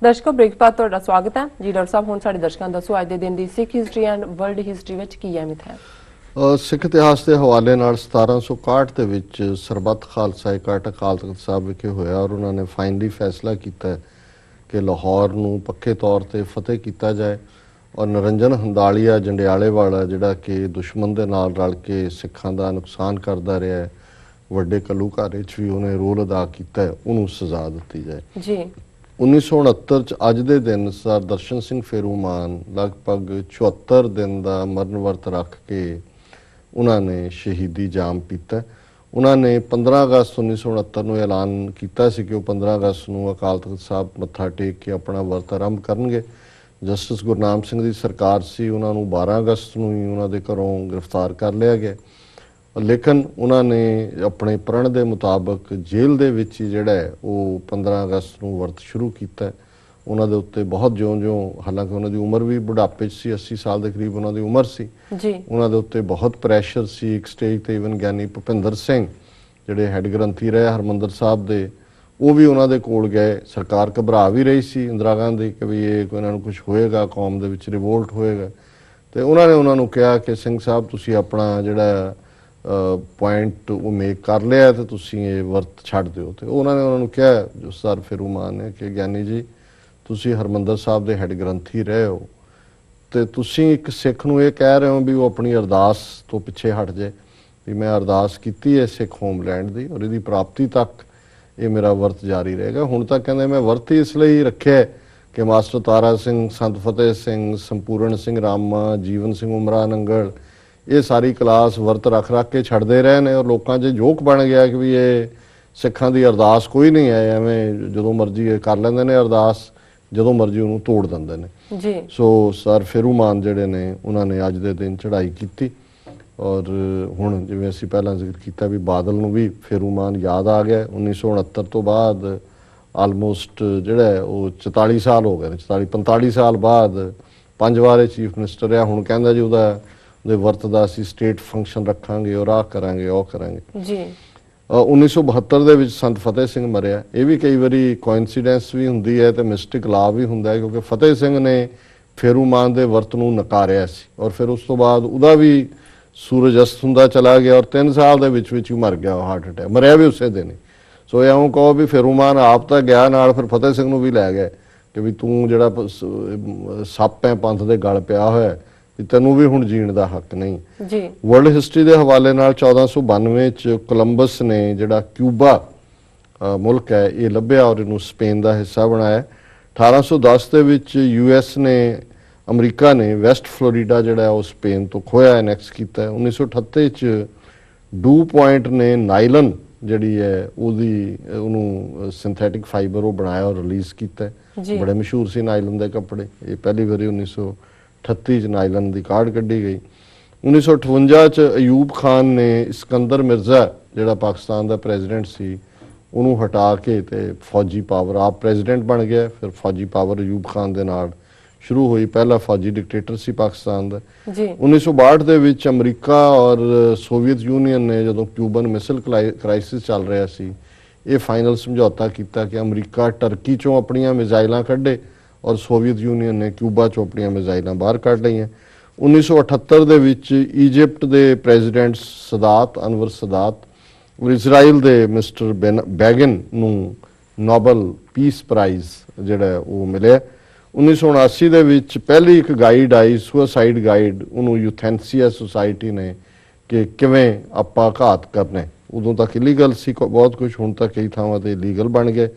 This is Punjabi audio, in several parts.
दर्शकों ब्रेकफास्ट ਤੁਹਾਡਾ ਸਵਾਗਤ ਹੈ ਜੀ। ਡਾਕਟਰ ਸਾਹਿਬ ਹੁਣ ਸਾਡੇ ਦਰਸ਼ਕਾਂ ਨੂੰ ਦੱਸੋ ਅੱਜ ਦੇ ਦਿਨ ਦੀ ਸਿੱਖ ਹਿਸਟਰੀ ਐਂਡ ਵਰਲਡ ਹਿਸਟਰੀ ਵਿੱਚ ਕੀ ਅਹਿਮੀਅਤ ਹੈ। ਸਿੱਖ ਇਤਿਹਾਸ ਦੇ ਹਵਾਲੇ ਨਾਲ 1761 ਦੇ ਵਿੱਚ ਸਰਬੱਤ ਖਾਲਸਾ ਇਕੱਠ ਅਕਾਲ ਤਖਤ ਸਾਹਿਬ ਵਿਖੇ ਹੋਇਆ ਔਰ ਉਹਨਾਂ ਨੇ ਫਾਈਨਲੀ ਫੈਸਲਾ ਕੀਤਾ ਕਿ ਲਾਹੌਰ ਨੂੰ ਪੱਕੇ ਤੌਰ ਤੇ ਫਤਿਹ ਕੀਤਾ ਜਾਏ ਔਰ ਨਿਰੰਜਨ ਹੰਦਾਲੀਆ ਜੰਡਿਆਲੇ ਵਾਲਾ ਜਿਹੜਾ ਕਿ ਦੁਸ਼ਮਣ ਦੇ ਨਾਲ ਰਲ ਕੇ ਸਿੱਖਾਂ ਦਾ ਨੁਕਸਾਨ ਕਰਦਾ ਰਿਹਾ ਹੈ, ਵੱਡੇ ਘੱਲੂਘਾਰੇ 'ਚ ਵੀ ਉਹਨੇ ਰੋਲ ਅਦਾ ਕੀਤਾ, ਉਹਨੂੰ ਸਜ਼ਾ ਦਿੱਤੀ ਜਾਏ ਜੀ। 1969 ਚ ਅੱਜ ਦੇ ਦਿਨ ਸਰ ਦਰਸ਼ਨ ਸਿੰਘ ਫੇਰੂਮਾਨ ਲਗਭਗ 74 ਦਿਨ ਦਾ ਮਰਨ ਵਰਤ ਰੱਖ ਕੇ ਉਹਨਾਂ ਨੇ ਸ਼ਹੀਦੀ ਜਾਮ ਪੀਤਾ। ਉਹਨਾਂ ਨੇ 15 ਅਗਸਤ 1969 ਨੂੰ ਐਲਾਨ ਕੀਤਾ ਸੀ ਕਿ ਉਹ 15 ਅਗਸਤ ਨੂੰ ਅਕਾਲ ਤਖਤ ਸਾਹਿਬ ਮੱਥਾ ਟੇਕ ਕੇ ਆਪਣਾ ਵਰਤ ਆਰੰਭ ਕਰਨਗੇ। ਜਸਟਿਸ ਗੁਰਨਾਮ ਸਿੰਘ ਦੀ ਸਰਕਾਰ ਸੀ, ਉਹਨਾਂ ਨੂੰ 12 ਅਗਸਤ ਨੂੰ ਹੀ ਉਹਨਾਂ ਦੇ ਘਰੋਂ ਗ੍ਰਿਫਤਾਰ ਕਰ ਲਿਆ ਗਿਆ, ਲੇਕਿਨ ਉਹਨਾਂ ਨੇ ਆਪਣੇ ਪ੍ਰਣ ਦੇ ਮੁਤਾਬਕ ਜੇਲ੍ਹ ਦੇ ਵਿੱਚ ਹੀ ਜਿਹੜਾ ਹੈ ਉਹ 15 ਅਗਸਤ ਨੂੰ ਵਰਤ ਸ਼ੁਰੂ ਕੀਤਾ। ਉਹਨਾਂ ਦੇ ਉੱਤੇ ਬਹੁਤ ਜਿਉਂ-ਜਿਉਂ, ਹਾਲਾਂਕਿ ਉਹਨਾਂ ਦੀ ਉਮਰ ਵੀ ਬੁਢਾਪੇ 'ਚ ਸੀ, 80 ਸਾਲ ਦੇ ਕਰੀਬ ਉਹਨਾਂ ਦੀ ਉਮਰ ਸੀ ਜੀ, ਉਹਨਾਂ ਦੇ ਉੱਤੇ ਬਹੁਤ ਪ੍ਰੈਸ਼ਰ ਸੀ। ਇੱਕ ਸਟੇਜ ਤੇ ਈਵਨ ਗਿਆਨੀ ਭੁਪਿੰਦਰ ਸਿੰਘ ਜਿਹੜੇ ਹੈੱਡ ਗ੍ਰੰਥੀ ਰਹੇ ਹਰਿਮੰਦਰ ਸਾਹਿਬ ਦੇ, ਉਹ ਵੀ ਉਹਨਾਂ ਦੇ ਕੋਲ ਗਏ। ਸਰਕਾਰ ਘਬਰਾ ਵੀ ਰਹੀ ਸੀ ਇੰਦਰਾ ਗਾਂਧੀ ਕਿ ਵੀ ਇਹ ਇਹਨਾਂ ਨੂੰ ਕੁਝ ਹੋਏਗਾ, ਕੌਮ ਦੇ ਵਿੱਚ ਰਿਵੋਲਟ ਹੋਏਗਾ, ਤੇ ਉਹਨਾਂ ਨੇ ਉਹਨਾਂ ਨੂੰ ਕਿਹਾ ਕਿ ਸਿੰਘ ਸਾਹਿਬ ਤੁਸੀਂ ਆਪਣਾ ਜਿਹੜਾ ਪੁਆਇੰਟ ਉਹ ਮੇਕ ਕਰ ਲਿਆ ਤੇ ਤੁਸੀਂ ਇਹ ਵਰਤ ਛੱਡ ਦਿਓ। ਤੇ ਉਹਨਾਂ ਨੇ ਉਹਨਾਂ ਨੂੰ ਕਿਹਾ, ਜੋ ਸਰ ਫੇਰੂਮਾਨ ਨੇ, ਕਿ ਗਿਆਨੀ ਜੀ ਤੁਸੀਂ ਹਰਿਮੰਦਰ ਸਾਹਿਬ ਦੇ ਹੈੱਡ ਗ੍ਰੰਥੀ ਰਹੇ ਹੋ ਤੇ ਤੁਸੀਂ ਇੱਕ ਸਿੱਖ ਨੂੰ ਇਹ ਕਹਿ ਰਹੇ ਹੋ ਵੀ ਉਹ ਆਪਣੀ ਅਰਦਾਸ ਤੋਂ ਪਿੱਛੇ ਹਟ ਜਾਏ, ਵੀ ਮੈਂ ਅਰਦਾਸ ਕੀਤੀ ਹੈ ਸਿੱਖ ਹੋਮਲੈਂਡ ਦੀ ਔਰ ਇਹਦੀ ਪ੍ਰਾਪਤੀ ਤੱਕ ਇਹ ਮੇਰਾ ਵਰਤ ਜਾਰੀ ਰਹੇਗਾ। ਹੁਣ ਤੱਕ ਕਹਿੰਦੇ ਮੈਂ ਵਰਤ ਇਸ ਲਈ ਰੱਖਿਆ ਕਿ ਮਾਸਟਰ ਤਾਰਾ ਸਿੰਘ, ਸੰਤ ਫਤਿਹ ਸਿੰਘ, ਸੰਪੂਰਨ ਸਿੰਘ ਰਾਮਾ, ਜੀਵਨ ਸਿੰਘ ਉਮਰਾ ਨੰਗਲ, ਇਹ ਸਾਰੀ ਕਲਾਸ ਵਰਤ ਰੱਖ ਕੇ ਛੱਡਦੇ ਰਹੇ ਨੇ ਔਰ ਲੋਕਾਂ 'ਚ ਜੋਕ ਬਣ ਗਿਆ ਕਿ ਵੀ ਇਹ ਸਿੱਖਾਂ ਦੀ ਅਰਦਾਸ ਕੋਈ ਨਹੀਂ ਹੈ, ਐਵੇਂ ਜਦੋਂ ਮਰਜ਼ੀ ਇਹ ਕਰ ਲੈਂਦੇ ਨੇ ਅਰਦਾਸ, ਜਦੋਂ ਮਰਜ਼ੀ ਉਹਨੂੰ ਤੋੜ ਦਿੰਦੇ ਨੇ ਜੀ। ਸੋ ਸਰ ਫੇਰੂਮਾਨ ਜਿਹੜੇ ਨੇ ਉਹਨਾਂ ਨੇ ਅੱਜ ਦੇ ਦਿਨ ਚੜ੍ਹਾਈ ਕੀਤੀ ਔਰ ਹੁਣ ਜਿਵੇਂ ਅਸੀਂ ਪਹਿਲਾਂ ਜ਼ਿਕਰ ਕੀਤਾ ਵੀ ਬਾਦਲ ਨੂੰ ਵੀ ਫੇਰੂਮਾਨ ਯਾਦ ਆ ਗਿਆ। 1969 ਤੋਂ ਬਾਅਦ ਆਲਮੋਸਟ ਜਿਹੜਾ ਉਹ 44 ਸਾਲ ਹੋ ਗਏ ਨੇ, 45 ਸਾਲ ਬਾਅਦ 5 ਵਾਰ ਚੀਫ ਮਿਨਿਸਟਰ ਰਿਹਾ। ਹੁਣ ਕਹਿੰਦਾ ਜੀ ਉਹਦੇ ਵਰਤ ਦਾ ਅਸੀਂ ਸਟੇਟ ਫੰਕਸ਼ਨ ਰੱਖਾਂਗੇ ਔਰ ਆਹ ਕਰਾਂਗੇ ਉਹ ਕਰਾਂਗੇ ਜੀ। 1972 ਦੇ ਵਿੱਚ ਸੰਤ ਫਤਿਹ ਸਿੰਘ ਮਰਿਆ। ਇਹ ਵੀ ਕਈ ਵਾਰੀ ਕੋਇਨਸੀਡੈਂਸ ਵੀ ਹੁੰਦੀ ਹੈ ਤੇ ਮਿਸਟਿਕ ਲਾ ਵੀ ਹੁੰਦਾ ਹੈ, ਕਿਉਂਕਿ ਫਤਿਹ ਸਿੰਘ ਨੇ ਫੇਰੂਮਾਨ ਦੇ ਵਰਤ ਨੂੰ ਨਕਾਰਿਆ ਸੀ ਔਰ ਫਿਰ ਉਸ ਤੋਂ ਬਾਅਦ ਉਹਦਾ ਵੀ ਸੂਰਜ ਅਸਤ ਹੁੰਦਾ ਚਲਾ ਗਿਆ ਔਰ 3 ਸਾਲ ਦੇ ਵਿੱਚ ਹੀ ਮਰ ਗਿਆ, ਹਾਰਟ ਅਟੈਕ, ਮਰਿਆ ਵੀ ਉਸੇ ਦਿਨ ਹੀ। ਸੋ ਇਉਂ ਕਹੋ ਵੀ ਫੇਰੂਮਾਨ ਆਪ ਤਾਂ ਗਿਆ ਨਾਲ, ਫਿਰ ਫਤਿਹ ਸਿੰਘ ਨੂੰ ਵੀ ਲੈ ਗਏ ਕਿ ਵੀ ਤੂੰ ਜਿਹੜਾ ਸੱਪ ਹੈ ਪੰਥ ਦੇ ਗਲ ਪਿਆ ਹੋਇਆ ਵੀ ਤੈਨੂੰ ਵੀ ਹੁਣ ਜੀਣ ਦਾ ਹੱਕ ਨਹੀਂ ਜੀ। ਵਰਲਡ ਹਿਸਟਰੀ ਦੇ ਹਵਾਲੇ ਨਾਲ 1492 ਚ ਕੋਲੰਬਸ ਨੇ ਜਿਹੜਾ ਕਿਊਬਾ ਮੁਲਕ ਹੈ ਇਹ ਲੱਭਿਆ ਔਰ ਇਹਨੂੰ ਸਪੇਨ ਦਾ ਹਿੱਸਾ ਬਣਾਇਆ। 1810 ਦੇ ਵਿੱਚ US ਨੇ, ਅਮਰੀਕਾ ਨੇ ਵੈਸਟ ਫਲੋਰੀਡਾ ਜਿਹੜਾ ਉਹ ਸਪੇਨ ਤੋਂ ਖੋਇਆ, ਐਨੈਕਸ ਕੀਤਾ। 1938 ਚ ਡੂ ਪੁਆਇੰਟ ਨੇ ਨਾਈਲਨ ਜਿਹੜੀ ਹੈ ਉਹਨੂੰ ਸਿੰਥੈਟਿਕ ਫਾਈਬਰ ਉਹ ਬਣਾਇਆ ਔਰ ਰਿਲੀਜ਼ ਕੀਤਾ। ਬੜੇ ਮਸ਼ਹੂਰ ਸੀ ਨਾਈਲਨ ਦੇ ਕੱਪੜੇ। ਇਹ ਪਹਿਲੀ ਵਾਰੀ 1938 ਚ ਨਾਈਲਨ ਦੀ ਕਾਢ ਕੱਢੀ ਗਈ। 1958 ਚ ਅਯੂਬ ਖਾਨ ਨੇ ਇਸਕੰਦਰ ਮਿਰਜ਼ਾ ਜਿਹੜਾ ਪਾਕਿਸਤਾਨ ਦਾ ਪ੍ਰੈਜ਼ੀਡੈਂਟ ਸੀ ਉਹਨੂੰ ਹਟਾ ਕੇ ਤੇ ਫੌਜੀ ਪਾਵਰ, ਆਪ ਪ੍ਰੈਜ਼ੀਡੈਂਟ ਬਣ ਗਿਆ, ਫਿਰ ਫੌਜੀ ਪਾਵਰ ਅਯੂਬ ਖਾਨ ਦੇ ਨਾਲ ਸ਼ੁਰੂ ਹੋਈ। ਪਹਿਲਾ ਫੌਜੀ ਡਿਕਟੇਟਰ ਸੀ ਪਾਕਿਸਤਾਨ ਦਾ ਜੀ। 1962 ਦੇ ਵਿੱਚ ਅਮਰੀਕਾ ਔਰ ਸੋਵੀਅਤ ਯੂਨੀਅਨ ਨੇ, ਜਦੋਂ ਕਿਊਬਨ ਮਿਸਲ ਕ੍ਰਾਈਸਿਸ ਚੱਲ ਰਿਹਾ ਸੀ, ਇਹ ਫਾਈਨਲ ਸਮਝੌਤਾ ਕੀਤਾ ਕਿ ਅਮਰੀਕਾ ਟਰਕੀ ਚੋਂ ਆਪਣੀਆਂ ਮਿਜ਼ਾਈਲਾਂ ਕੱਢੇ ਔਰ ਸੋਵੀਅਤ ਯੂਨੀਅਨ ਨੇ ਕਿਊਬਾ ਚੋਂ ਆਪਣੀਆਂ ਮਿਜ਼ਾਈਲਾਂ ਬਾਹਰ ਕੱਢ ਲਈਆਂ। 1978 ਦੇ ਵਿੱਚ ਈਜਿਪਟ ਦੇ ਪ੍ਰੈਜ਼ੀਡੈਂਟ ਸਦਾਤ, ਅਨਵਰ ਸਦਾਤ, ਔਰ ਇਜ਼ਰਾਈਲ ਦੇ ਮਿਸਟਰ ਬੈਗਨ ਨੂੰ ਨੋਬਲ ਪੀਸ ਪ੍ਰਾਈਜ਼ ਜਿਹੜਾ ਉਹ ਮਿਲਿਆ। 1979 ਦੇ ਵਿੱਚ ਪਹਿਲੀ ਇੱਕ ਗਾਈਡ ਆਈ, ਸੁਸਾਈਡ ਗਾਈਡ, ਉਹਨੂੰ ਯੂਥੈਂਸੀਆ ਸੁਸਾਇਟੀ ਨੇ ਕਿ ਕਿਵੇਂ ਆਪਾਂ ਘਾਤ ਕਰਨੇ। ਉਦੋਂ ਤੱਕ ਇਲੀਗਲ ਸੀ ਬਹੁਤ ਕੁਝ, ਹੁਣ ਤਾਂ ਕਈ ਥਾਵਾਂ ਤੇ ਲੀਗਲ ਬਣ ਗਏ।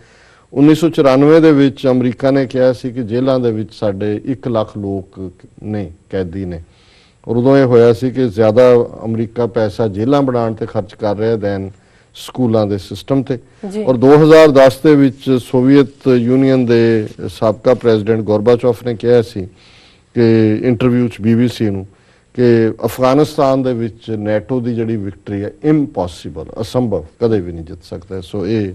1994 ਦੇ ਵਿੱਚ ਅਮਰੀਕਾ ਨੇ ਕਿਹਾ ਸੀ ਕਿ ਜੇਲ੍ਹਾਂ ਦੇ ਵਿੱਚ ਸਾਡੇ 1 ਲੱਖ ਲੋਕ ਨੇ, ਕੈਦੀ ਨੇ, ਔਰ ਉਦੋਂ ਇਹ ਹੋਇਆ ਸੀ ਕਿ ਜ਼ਿਆਦਾ ਅਮਰੀਕਾ ਪੈਸਾ ਜੇਲ੍ਹਾਂ ਬਣਾਉਣ ਤੇ ਖਰਚ ਕਰ ਰਿਹਾ ਦੈਨ ਸਕੂਲਾਂ ਦੇ ਸਿਸਟਮ ਤੇ। ਔਰ 2010 ਦੇ ਵਿੱਚ ਸੋਵੀਅਤ ਯੂਨੀਅਨ ਦੇ ਸਾਬਕਾ ਪ੍ਰੈਜ਼ੀਡੈਂਟ ਗੋਰਬਾਚੋਫ ਨੇ ਕਿਹਾ ਸੀ ਕਿ ਇੰਟਰਵਿਊ 'ਚ BBC ਨੂੰ ਕਿ ਅਫਗਾਨਿਸਤਾਨ ਦੇ ਵਿੱਚ ਨੈਟੋ ਦੀ ਜਿਹੜੀ ਵਿਕਟਰੀ ਹੈ ਇੰਪੋਸੀਬਲ, ਅਸੰਭਵ, ਕਦੇ ਵੀ ਨਹੀਂ ਜਿੱਤ ਸਕਦਾ। ਸੋ ਇਹ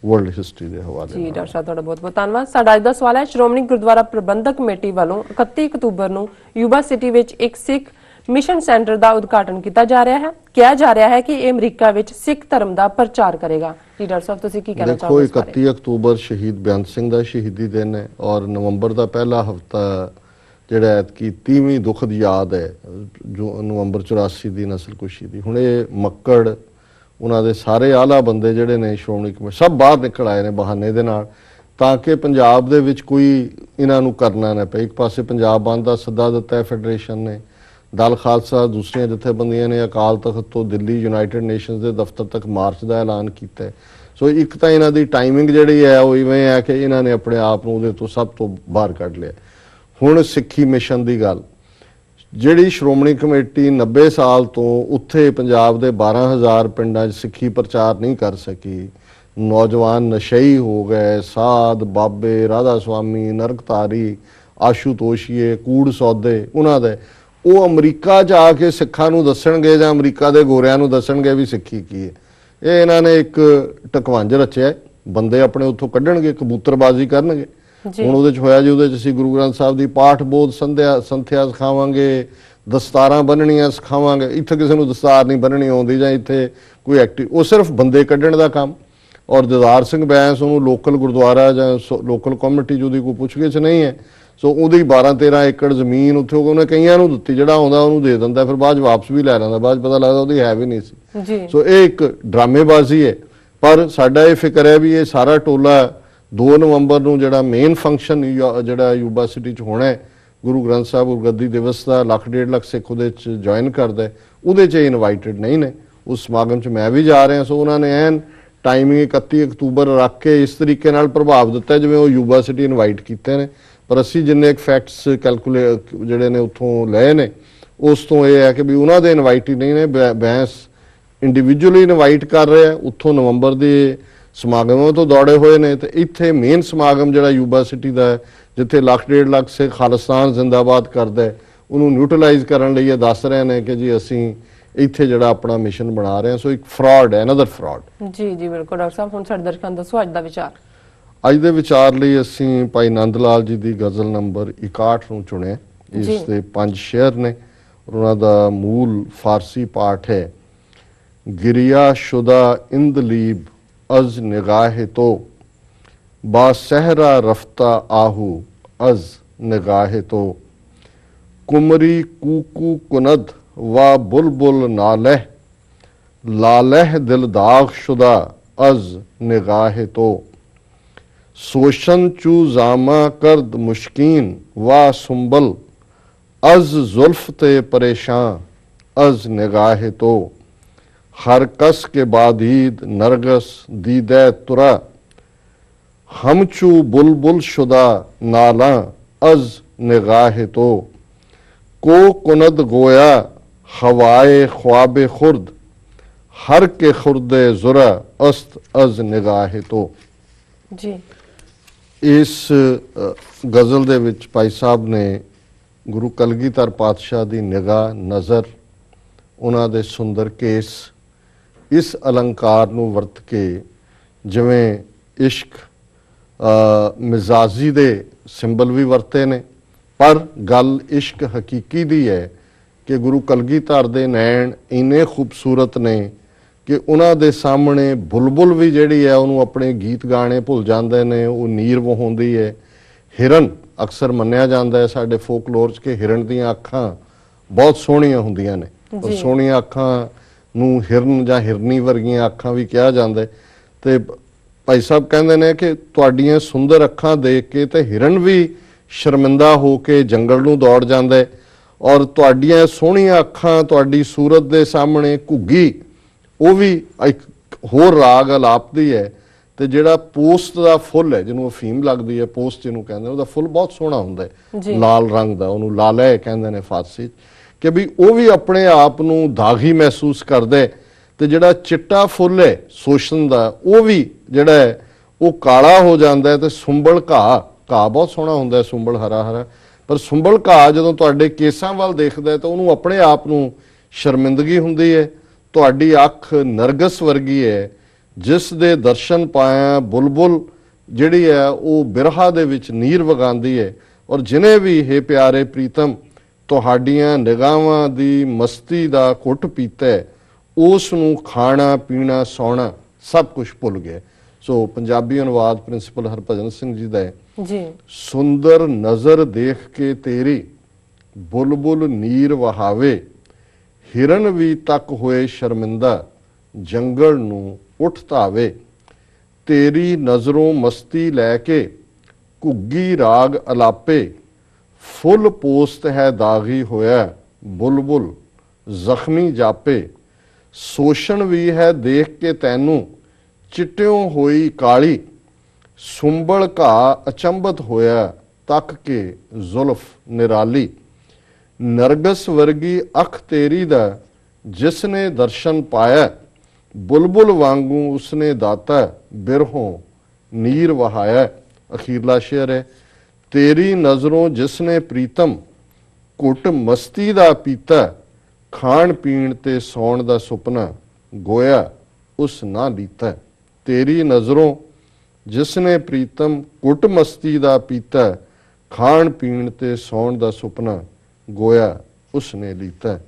ਵਰਲਡ ਹਿਸਟਰੀ ਦੇ ਹਵਾਲੇ ਜੀ। ਡਾਕਟਰ ਸਾਹਿਬ ਤੁਹਾਡਾ ਬਹੁਤ ਬਹੁਤ ਧੰਨਵਾਦ। ਸਾਡਾ ਅੱਜ ਦਾ ਸਵਾਲ ਹੈ, ਸ਼੍ਰੋਮਣੀ ਗੁਰਦੁਆਰਾ ਪ੍ਰਬੰਧਕ ਕਮੇਟੀ ਵੱਲੋਂ 31 ਅਕਤੂਬਰ ਨੂੰ ਯੂਬਾ ਸਿਟੀ ਵਿੱਚ ਇੱਕ ਸਿੱਖ ਮਿਸ਼ਨ ਸੈਂਟਰ ਦਾ ਉਦਘਾਟਨ ਕੀਤਾ ਜਾ ਰਿਹਾ ਹੈ। ਕਿਹਾ ਜਾ ਰਿਹਾ ਹੈ ਕਿ ਇਹ ਅਮਰੀਕਾ ਵਿੱਚ ਸਿੱਖ ਧਰਮ ਦਾ ਪ੍ਰਚਾਰ ਕਰੇਗਾ। ਜੀ ਡਾਕਟਰ ਸਾਹਿਬ ਤੁਸੀਂ ਕੀ ਕਹਿਣਾ ਦੇਖੋ, ਚਾਹੋਗੇ ਇਸ ਬਾਰੇ? 31 ਅਕਤੂਬਰ ਸ਼ਹੀਦ ਬੇਅੰਤ ਸਿੰਘ ਦਾ ਸ਼ਹੀਦੀ ਦਿਨ ਹੈ ਔਰ ਨਵੰਬਰ ਦਾ ਪਹਿਲਾ ਹਫਤਾ ਜਿਹੜਾ ਐਤਕੀ 30ਵੀਂ ਦੁਖਦ ਯਾਦ ਹੈ ਜੋ ਨਵੰਬਰ 84 ਦੀ ਨਸਲਕੁਸ਼ੀ ਦੀ। ਹੁਣ ਇਹ ਮੱਕੜ ਉਹਨਾਂ ਦੇ ਸਾਰੇ ਆਲਾ ਬੰਦੇ ਜਿਹੜੇ ਨੇ ਸ਼੍ਰੋਮਣੀ ਕਮੇਟੀ ਸਭ ਬਾਹਰ ਨਿਕਲ ਆਏ ਨੇ ਬਹਾਨੇ ਦੇ ਨਾਲ, ਤਾਂ ਕਿ ਪੰਜਾਬ ਦੇ ਵਿੱਚ ਕੋਈ ਇਹਨਾਂ ਨੂੰ ਕਰਨਾ ਨਾ ਪਏ। ਇੱਕ ਪਾਸੇ ਪੰਜਾਬ ਬੰਦ ਦਾ ਸੱਦਾ ਦਿੱਤਾ ਹੈ ਫੈਡਰੇਸ਼ਨ ਨੇ, ਦਲ ਖਾਲਸਾ ਦੂਸਰੀਆਂ ਜਥੇਬੰਦੀਆਂ ਨੇ ਅਕਾਲ ਤਖਤ ਤੋਂ ਦਿੱਲੀ ਯੂਨਾਈਟਿਡ ਨੇਸ਼ਨਸ ਦੇ ਦਫ਼ਤਰ ਤੱਕ ਮਾਰਚ ਦਾ ਐਲਾਨ ਕੀਤਾ ਹੈ। ਸੋ ਇੱਕ ਤਾਂ ਇਹਨਾਂ ਦੀ ਟਾਈਮਿੰਗ ਜਿਹੜੀ ਹੈ ਉਹ ਇਵੇਂ ਹੈ ਕਿ ਇਹਨਾਂ ਨੇ ਆਪਣੇ ਆਪ ਨੂੰ ਉਹਦੇ ਤੋਂ ਸਭ ਤੋਂ ਬਾਹਰ ਕੱਢ ਲਿਆ। ਹੁਣ ਸਿੱਖੀ ਮਿਸ਼ਨ ਦੀ ਗੱਲ, ਜਿਹੜੀ ਸ਼੍ਰੋਮਣੀ ਕਮੇਟੀ 90 ਸਾਲ ਤੋਂ ਉੱਥੇ ਪੰਜਾਬ ਦੇ 12,000 ਪਿੰਡਾਂ 'ਚ ਸਿੱਖੀ ਪ੍ਰਚਾਰ ਨਹੀਂ ਕਰ ਸਕੀ, ਨੌਜਵਾਨ ਨਸ਼ਈ ਹੋ ਗਏ, ਸਾਧ ਬਾਬੇ ਰਾਧਾ ਸਵਾਮੀ ਨਰਕਤਾਰੀ ਆਸ਼ੂਤੋਸ਼ੀਏ ਕੂੜ ਸੌਦੇ ਉਹਨਾਂ ਦੇ, ਉਹ ਅਮਰੀਕਾ 'ਚ ਆ ਕੇ ਸਿੱਖਾਂ ਨੂੰ ਦੱਸਣਗੇ ਜਾਂ ਅਮਰੀਕਾ ਦੇ ਗੋਰਿਆਂ ਨੂੰ ਦੱਸਣਗੇ ਵੀ ਸਿੱਖੀ ਕੀ ਹੈ। ਇਹ ਇਹਨਾਂ ਨੇ ਇੱਕ ਟਕਵੰਜ ਰਚਿਆ, ਬੰਦੇ ਆਪਣੇ ਉੱਥੋਂ ਕੱਢਣਗੇ, ਕਬੂਤਰਬਾਜ਼ੀ ਕਰਨਗੇ। ਹੁਣ ਉਹਦੇ 'ਚ ਹੋਇਆ ਜੀ, ਉਹਦੇ 'ਚ ਅਸੀਂ ਗੁਰੂ ਗ੍ਰੰਥ ਸਾਹਿਬ ਦੀ ਪਾਠ ਬੋਧ ਸੰਥਿਆ ਸਿਖਾਵਾਂਗੇ, ਦਸਤਾਰਾਂ ਬੰਨਣੀਆਂ ਸਿਖਾਵਾਂਗੇ। ਇੱਥੇ ਕਿਸੇ ਨੂੰ ਦਸਤਾਰ ਨਹੀਂ ਬੰਨਣੀ ਆਉਂਦੀ ਜਾਂ ਇੱਥੇ ਕੋਈ ਐਕਟਿਵ, ਉਹ ਸਿਰਫ ਬੰਦੇ ਕੱਢਣ ਦਾ ਕੰਮ। ਔਰ ਦਿਦਾਰ ਸਿੰਘ ਬੈਂਸ ਉਹਨੂੰ ਲੋਕਲ ਗੁਰਦੁਆਰਾ ਜਾਂ ਲੋਕਲ ਕਮੇਟੀ ਜਿਹਦੀ ਕੋਈ ਪੁੱਛਗਿੱਛ ਨਹੀਂ ਹੈ, ਸੋ ਉਹਦੀ 12-13 ਏਕੜ ਜ਼ਮੀਨ ਉੱਥੇ ਉਹਨੇ ਕਈਆਂ ਨੂੰ ਦਿੱਤੀ, ਜਿਹੜਾ ਆਉਂਦਾ ਉਹਨੂੰ ਦੇ ਦਿੰਦਾ, ਫਿਰ ਬਾਅਦ ਵਾਪਸ ਵੀ ਲੈ ਲੈਂਦਾ, ਬਾਅਦ ਪਤਾ ਲੱਗਦਾ ਉਹਦੀ ਹੈ ਵੀ ਨਹੀਂ ਸੀ। ਸੋ ਇਹ ਇੱਕ ਡਰਾਮੇਬਾਜ਼ੀ ਹੈ। ਪਰ ਸਾਡਾ ਇਹ ਫਿਕਰ ਹੈ ਵੀ ਇਹ ਸਾਰਾ ਟੋਲਾ 2 ਨਵੰਬਰ ਨੂੰ ਜਿਹੜਾ ਮੇਨ ਫੰਕਸ਼ਨ ਜਿਹੜਾ ਯੂਬਾ ਸਿਟੀ 'ਚ ਹੋਣਾ ਹੈ ਗੁਰੂ ਗ੍ਰੰਥ ਸਾਹਿਬ ਗੁਰਗੱਦੀ ਦਿਵਸ ਦਾ, 1.5 ਲੱਖ ਸਿੱਖ ਉਹਦੇ 'ਚ ਜੁਆਇਨ ਕਰਦਾ, ਉਹਦੇ 'ਚ ਇਨਵਾਈਟਡ ਨਹੀਂ ਨੇ। ਉਸ ਸਮਾਗਮ 'ਚ ਮੈਂ ਵੀ ਜਾ ਰਿਹਾ। ਸੋ ਉਹਨਾਂ ਨੇ ਐਨ ਟਾਈਮਿੰਗ 31 ਅਕਤੂਬਰ ਰੱਖ ਕੇ ਇਸ ਤਰੀਕੇ ਨਾਲ ਪ੍ਰਭਾਵ ਦਿੱਤਾ ਜਿਵੇਂ ਉਹ ਯੂਬਾ ਸਿਟੀ ਇਨਵਾਈਟ ਕੀਤੇ ਨੇ। ਪਰ ਅਸੀਂ ਜਿੰਨੇ ਫੈਕਟਸ ਕੈਲਕੂਲੇਟ ਜਿਹੜੇ ਨੇ ਉੱਥੋਂ ਲਏ ਨੇ, ਉਸ ਤੋਂ ਇਹ ਹੈ ਕਿ ਵੀ ਉਹਨਾਂ ਦੇ ਇਨਵਾਈਟ ਹੀ ਨਹੀਂ ਨੇ, ਬੈਂਸ ਇੰਡੀਵਿਜੂਅਲੀ ਇਨਵਾਈਟ ਕਰ ਰਿਹਾ, ਉੱਥੋਂ ਨਵੰਬਰ ਦੇ ਸਮਾਗਮਾਂ ਤੋਂ ਦੌੜੇ ਹੋਏ ਨੇ। ਤੇ ਇੱਥੇ ਮੇਨ ਸਮਾਗਮ ਜਿਹੜਾ ਯੂਬਾ ਸਿਟੀ ਦਾ ਹੈ, ਜਿੱਥੇ 1.5 ਲੱਖ ਸਿੱਖ ਖਾਲਿਸਤਾਨ ਜ਼ਿੰਦਾਬਾਦ ਕਰਦਾ, ਉਹਨੂੰ ਨਿਊਟਰਲਾਈਜ਼ ਕਰਨ ਲਈ ਇਹ ਦੱਸ ਰਹੇ ਨੇ ਕਿ ਜੀ ਅਸੀਂ ਇੱਥੇ ਜਿਹੜਾ ਆਪਣਾ ਮਿਸ਼ਨ ਬਣਾ ਰਹੇ ਹਾਂ। ਸੋ ਇੱਕ ਫਰਾਡ ਹੈ, ਅਨਦਰ ਫਰਾਡ। ਜੀ ਜੀ ਬਿਲਕੁਲ ਡਾਕਟਰ ਸਾਹਿਬ, ਹੁਣ ਸਾਡੇ ਦਰਸ਼ਕਾਂ ਨੂੰ ਦੱਸੋ ਅੱਜ ਦਾ ਵਿਚਾਰ। ਅੱਜ ਦੇ ਵਿਚਾਰ ਲਈ ਅਸੀਂ ਭਾਈ ਨੰਦ ਲਾਲ ਜੀ ਦੀ ਗਜ਼ਲ ਨੰਬਰ 61 ਨੂੰ ਚੁਣਿਆ। ਇਸ ਦੇ 5 ਸ਼ੇਅਰ ਨੇ। ਉਹਨਾਂ ਦਾ ਮੂਲ ਫਾਰਸੀ ਪਾਠ ਹੈ, ਗਿਰਿਆ ਸ਼ੁਦਾ ਇੰਦਲੀਬ ਅਜ਼ ਨਿਗਾਹੇ ਤੋਂ ਬਾ ਸਹਿਰਾ ਰਫਤਾ ਆਹੂ ਅਜ਼ ਨਿਗਾਹੇ ਤੋਂ ਕੁਮਰੀ ਕੂਕੂ ਕੁਨਦ ਵਾ ਬੁਲਬੁਲ ਨਾਲeh ਲਾਲeh ਦਿਲ ਦਾਗ ਸ਼ੁਦਾ ਅਜ਼ ਨਿਗਾਹੇ ਤੋਂ सोशन चू जामा करद मुश्कीन वा सुंबल अज जुल्फ ते परेशान अज निगाहे तो हर कस के बादीद नरगस दीदे तुरा हम चू बुलबुल शुदा नाला अज निगाहे तो को कुनद गोया हवाए ख्वाबे खुर्द हर के खुर्दे जुरा अस्त अज निगाहे तो। जी ਇਸ ਗਜ਼ਲ ਦੇ ਵਿੱਚ ਭਾਈ ਸਾਹਿਬ ਨੇ ਗੁਰੂ ਕਲਗੀਧਰ ਪਾਤਸ਼ਾਹ ਦੀ ਨਿਗਾਹ ਨਜ਼ਰ, ਉਹਨਾਂ ਦੇ ਸੁੰਦਰ ਕੇਸ, ਇਸ ਅਲੰਕਾਰ ਨੂੰ ਵਰਤ ਕੇ ਜਿਵੇਂ ਇਸ਼ਕ ਮਿਜ਼ਾਜੀ ਦੇ ਸਿੰਬਲ ਵੀ ਵਰਤੇ ਨੇ, ਪਰ ਗੱਲ ਇਸ਼ਕ ਹਕੀਕੀ ਦੀ ਹੈ ਕਿ ਗੁਰੂ ਕਲਗੀਧਰ ਦੇ ਨੈਣ ਇੰਨੇ ਖੂਬਸੂਰਤ ਨੇ ਕਿ ਉਹਨਾਂ ਦੇ ਸਾਹਮਣੇ ਬੁਲਬੁਲ ਵੀ ਜਿਹੜੀ ਹੈ ਉਹਨੂੰ ਆਪਣੇ ਗੀਤ ਗਾਣੇ ਭੁੱਲ ਜਾਂਦੇ ਨੇ, ਉਹ ਨੀਰ ਵਹਾਉਂਦੀ ਹੈ। ਹਿਰਨ ਅਕਸਰ ਮੰਨਿਆ ਜਾਂਦਾ ਹੈ ਸਾਡੇ ਫੋਕਲੋਰ 'ਚ ਕਿ ਹਿਰਨ ਦੀਆਂ ਅੱਖਾਂ ਬਹੁਤ ਸੋਹਣੀਆਂ ਹੁੰਦੀਆਂ ਨੇ, ਔਰ ਸੋਹਣੀਆਂ ਅੱਖਾਂ ਨੂੰ ਹਿਰਨ ਜਾਂ ਹਿਰਨੀ ਵਰਗੀਆਂ ਅੱਖਾਂ ਵੀ ਕਿਹਾ ਜਾਂਦਾ ਹੈ। ਤੇ ਭਾਈ ਸਾਹਿਬ ਕਹਿੰਦੇ ਨੇ ਕਿ ਤੁਹਾਡੀਆਂ ਸੁੰਦਰ ਅੱਖਾਂ ਦੇਖ ਕੇ ਤੇ ਹਿਰਨ ਵੀ ਸ਼ਰਮਿੰਦਾ ਹੋ ਕੇ ਜੰਗਲ ਨੂੰ ਦੌੜ ਜਾਂਦਾ ਹੈ, ਔਰ ਤੁਹਾਡੀਆਂ ਸੋਹਣੀਆਂ ਅੱਖਾਂ ਤੁਹਾਡੀ ਸੂਰਤ ਦੇ ਸਾਹਮਣੇ ਘੁੱਗੀ ਉਹ ਵੀ ਇੱਕ ਹੋਰ ਰਾਗ ਅਲਾਪਦੀ ਹੈ। ਤੇ ਜਿਹੜਾ ਪੋਸਤ ਦਾ ਫੁੱਲ ਹੈ ਜਿਹਨੂੰ ਅਫੀਮ ਲੱਗਦੀ ਹੈ, ਪੋਸਤ ਜਿਹਨੂੰ ਕਹਿੰਦੇ, ਉਹਦਾ ਫੁੱਲ ਬਹੁਤ ਸੋਹਣਾ ਹੁੰਦਾ ਹੈ, ਲਾਲ ਰੰਗ ਦਾ, ਉਹਨੂੰ ਲਾਲeh ਕਹਿੰਦੇ ਨੇ ਫਾਰਸੀ 'ਚ, ਕਿ ਵੀ ਉਹ ਵੀ ਆਪਣੇ ਆਪ ਨੂੰ ਦਾਗੀ ਮਹਿਸੂਸ ਕਰਦਾ ਹੈ। ਤੇ ਜਿਹੜਾ ਚਿੱਟਾ ਫੁੱਲ ਹੈ ਸੋਸ਼ਨ ਦਾ, ਉਹ ਵੀ ਜਿਹੜਾ ਹੈ ਉਹ ਕਾਲਾ ਹੋ ਜਾਂਦਾ ਹੈ। ਤੇ ਸੁੰਬਲ ਘਾਹ ਬਹੁਤ ਸੋਹਣਾ ਹੁੰਦਾ ਹੈ, ਸੁੰਬਲ ਹਰਾ ਹਰਾ, ਪਰ ਸੁੰਬਲ ਘਾਹ ਜਦੋਂ ਤੁਹਾਡੇ ਕੇਸਾਂ ਵੱਲ ਦੇਖਦਾ ਹੈ ਤਾਂ ਉਹਨੂੰ ਆਪਣੇ ਆਪ ਨੂੰ ਸ਼ਰਮਿੰਦਗੀ ਹੁੰਦੀ ਹੈ। ਤੁਹਾਡੀ ਅੱਖ ਨਰਗਸ ਵਰਗੀ ਹੈ, ਜਿਸ ਦੇ ਦਰਸ਼ਨ ਪਾਇਆ ਬੁਲਬੁਲ ਜਿਹੜੀ ਹੈ ਉਹ ਬਿਰਹਾ ਦੇ ਵਿੱਚ ਨੀਰ ਵਗਾਉਂਦੀ ਹੈ। ਔਰ ਜਿਨੇ ਵੀ ਹੈ ਪਿਆਰੇ ਪ੍ਰੀਤਮ ਤੁਹਾਡੀਆਂ ਨਿਗਾਹਾਂ ਦੀ ਮਸਤੀ ਦਾ ਘੁੱਟ ਪੀਤਾ ਹੈ, ਉਸ ਨੂੰ ਖਾਣਾ ਪੀਣਾ ਸੌਣਾ ਸਭ ਕੁਝ ਭੁੱਲ ਗਏ। ਸੋ ਪੰਜਾਬੀ ਅਨੁਵਾਦ ਪ੍ਰਿੰਸੀਪਲ ਹਰਭਜਨ ਸਿੰਘ ਜੀ ਦਾ ਹੈ। ਜੀ ਸੁੰਦਰ ਨਜ਼ਰ ਦੇਖ ਕੇ ਤੇਰੀ ਬੁਲਬੁਲ ਨੀਰ ਵਹਾਵੇ, ਹਿਰਨ ਵੀ ਤੱਕ ਹੋਏ ਸ਼ਰਮਿੰਦਾ, ਜੰਗਲ ਨੂੰ ਉੱਠ ਧਾਵੇ। ਤੇਰੀ ਨਜ਼ਰੋਂ ਮਸਤੀ ਲੈ ਕੇ ਘੁੱਗੀ ਰਾਗ ਅਲਾਪੇ, ਫੁੱਲ ਪੋਸਤ ਹੈ ਦਾਗੀ ਹੋਇਆ, ਬੁਲਬੁਲ ਜ਼ਖਮੀ ਜਾਪੇ। ਸੋਸ਼ਣ ਵੀ ਹੈ ਦੇਖ ਕੇ ਤੈਨੂੰ, ਚਿੱਟਿਓਂ ਹੋਈ ਕਾਲੀ, ਸੁੰਬਲ ਘਾ ਅਚੰਬਤ ਹੋਇਆ, ਤੱਕ ਕੇ ਜ਼ੁਲਫ ਨਿਰਾਲੀ। ਨਰਗਸ ਵਰਗੀ ਅੱਖ ਤੇਰੀ ਦਾ ਜਿਸਨੇ ਦਰਸ਼ਨ ਪਾਇਆ, ਬੁਲਬੁਲ ਵਾਂਗੂ ਉਸਨੇ ਦਾਤਾ, ਬਿਰਹੋਂ ਨੀਰ ਵਹਾਇਆ। ਅਖੀਰਲਾ ਸ਼ੇਰ ਹੈ, ਤੇਰੀ ਨਜ਼ਰੋਂ ਜਿਸਨੇ ਪ੍ਰੀਤਮ, ਘੁੱਟ ਮਸਤੀ ਦਾ ਪੀਤਾ, ਖਾਣ ਪੀਣ ਤੇ ਸੌਣ ਦਾ ਸੁਪਨਾ, ਗੋਇਆ ਉਸ ਨਾ ਲੀਤਾ। ਤੇਰੀ ਨਜ਼ਰੋਂ ਜਿਸਨੇ ਪ੍ਰੀਤਮ, ਘੁੱਟ ਮਸਤੀ ਦਾ ਪੀਤਾ, ਖਾਣ ਪੀਣ ਤੇ ਸੌਣ ਦਾ ਸੁਪਨਾ, ਗੋਇਆ ਉਸਨੇ ਲੀਤਾ।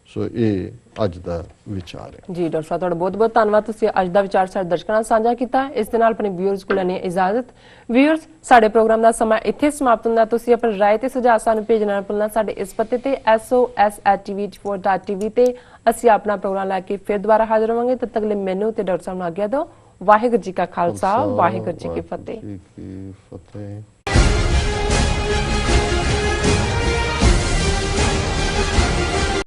ਸੋ ਇਹ ਅੱਜ ਦਾ ਵਿਚਾਰ ਹੈ। ਜੀ ਡਾਕਟਰ ਸਾਹਿਬ, ਤੁਹਾਡਾ ਬਹੁਤ ਬਹੁਤ ਧੰਨਵਾਦ। ਤੁਸੀਂ ਅੱਜ ਦਾ ਵਿਚਾਰ ਸਾਡੇ ਦਰਸ਼ਕਾਂ ਨਾਲ ਸਾਂਝਾ ਕੀਤਾ। ਇਸ ਦੇ ਨਾਲ ਆਪਣੇ ਵਿਊਅਰਸ ਕੋਲ ਲੈਣੀ ਇਜਾਜ਼ਤ। ਵਿਊਅਰਸ, ਸਾਡੇ ਪ੍ਰੋਗਰਾਮ ਦਾ ਸਮਾਂ ਇੱਥੇ ਸਮਾਪਤ ਹੁੰਦਾ। ਤੁਸੀਂ ਆਪਣੀ ਰਾਏ ਤੇ ਸੁਝਾਅ ਸਾਨੂੰ ਭੇਜਣਾ ਨਾ ਭੁੱਲਣਾ। ਸਾਡੇ ਇਸ ਪਤੇ ਤੇ sos@tv84.tv ਤੇ ਅਸੀਂ ਆਪਣਾ ਪ੍ਰੋਗਰਾਮ ਲੈ ਕੇ ਫਿਰ ਦੁਬਾਰਾ ਹਾਜ਼ਰ ਹੋਵਾਂਗੇ। ਤਦ ਤੱਕ ਲਈ ਮੈਨੂੰ ਤੇ ਡਾਕਟਰ ਸਾਹਿਬ ਨੂੰ ਆਗਿਆ ਦਿਓ। ਵਾਹਿਗੁਰੂ ਜੀ ਕਾ ਖਾਲਸਾ, ਵਾਹਿਗੁਰੂ ਜੀ ਕੀ ਫਤਿਹ।